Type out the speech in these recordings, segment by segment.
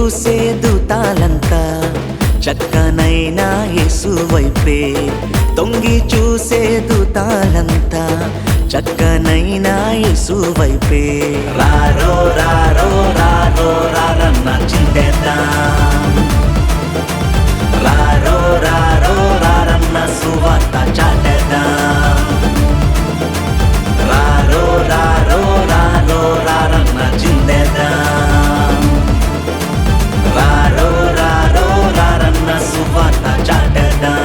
చూసే దూతాలంతా చక్కనైనా యేసు వైపే. తొంగి చూసే దూతాలంతా చక్కనైనా యేసు వైపే. రారో రారో రారో రారన్న చింతేద్దాం, రారో రారో రారన్న సువార్త చాటేద్దాం, రారో రారో రారో రారన్న చింతేద్దాం, రారో రారో రారన్న సువార్త చాటేద్దాం.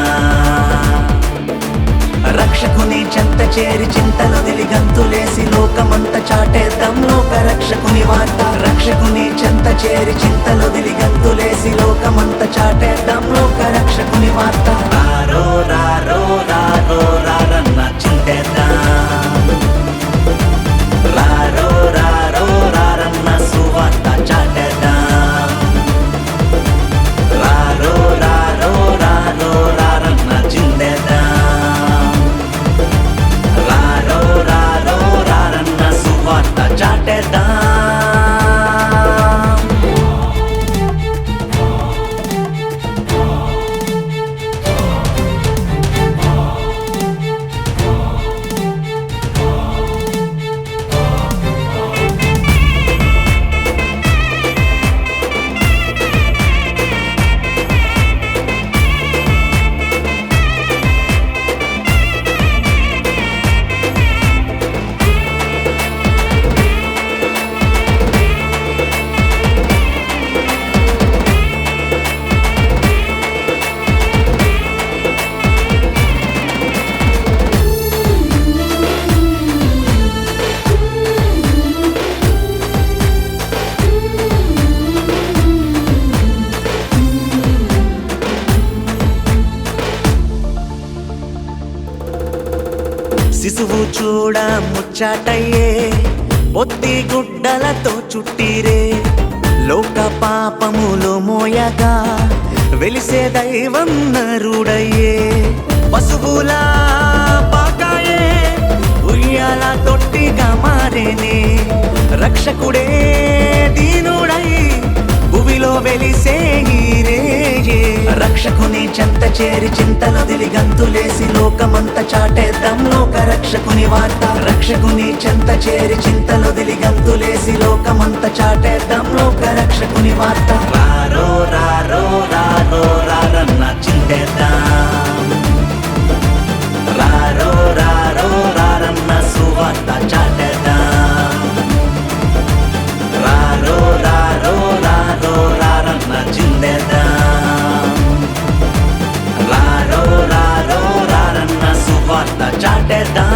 రక్షకుని చెంత చేరి చింతలు గంతులేసి లోకమంత చాటేద్దాం లోక రక్షకుని వార్త. రక్షకుని చెంత చేరి చింతలు గంతులేసి లోకమంత చాటేద్దాం లోక రక్షకుని వార్త. రారో రారో రారో రారన్న చింతేద్దాం, రారో రారో రారన్న సువార్త చాటేద్దాం, రారో రారో రారో రారన్న చింతేద్దాం, రారో రారో రారన్న సువార్త చాటేద్దాం. శిశువు చూడ ముచ్చటయ్యే పొత్తి గుడ్డలతో చుట్టిరే. లోక పాపములు మోయగా వెలిసే దైవం నరుడయ్యే. పశువులా పాకాయే ఉయ్యాల తొట్టిగా మారేనే. రక్షకుడే దీనుడై భువిలో వెలిసే హీరేయే. రక్షకుని చెంత చేరి చింతలు గంతులేసి లోకమంత చాటేద్దాం లోక రక్షకుని వార్త. రక్షకుని చెంత చేరి చింతలు గంతులేసి లోకమంత చాటేద్దాం లోక రక్షకుని వార్త. రారో రారో రారో రారన్న చింతేద్దాం, రారో రారో రారన్న సువార్త చాటేద్దాం, రారో రారో రారో రారన్న చింతేద్దాం, రారో రారో రారన్న సువార్త చాటేద్దాం.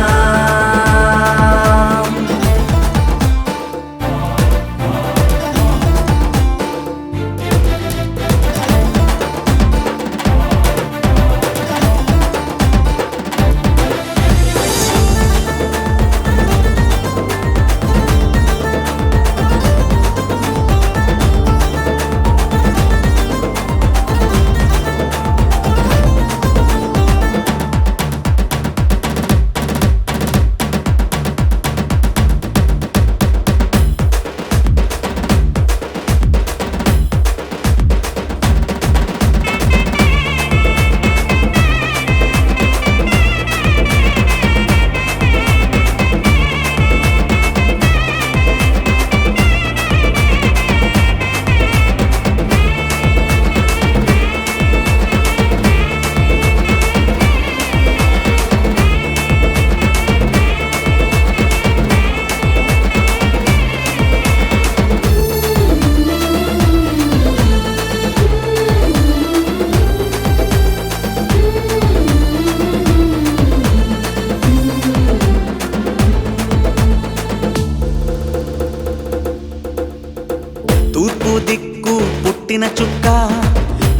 తూర్పు దిక్కు పుట్టిన చుక్క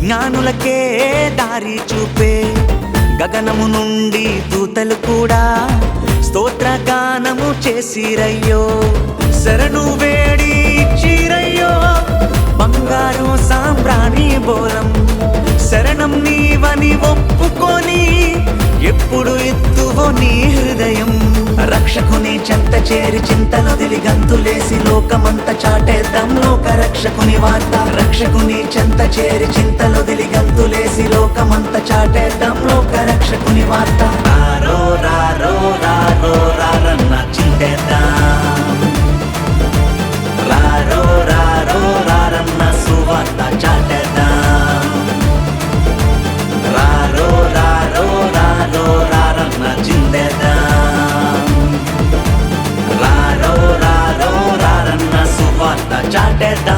జ్ఞానులకే దారి చూపే. గగనము నుండి దూతలు కూడా స్తోత్రగానము చేసిరయ్యో. శరణు వేడి చీరయ్యో బంగారు సాంబ్రాణి బోలం. శరణం నీవని ఒప్పుకొని ఎప్పుడు ఎత్తువో నీ హృదయం. రక్షకుని చెంత చేరి చింతలొదిలి గంతులేసి లోకమంత చాటేద్దాం లోక రక్షకుని వార్త రక్షకుని చెంత చేరి చింతలొదిలి గంతులేసి లోకమంత చాటేద్దాం లోక రక్షకుని వార్త రారో రారో రారో రారన్న చింతేద్దాం రారో రారో రారన్న సువార్త చాటేద్దాం రారో రారో రారో రారన్న చింతేద్దాం రారో రారో రారన్న సువార్త చాటేద్దాం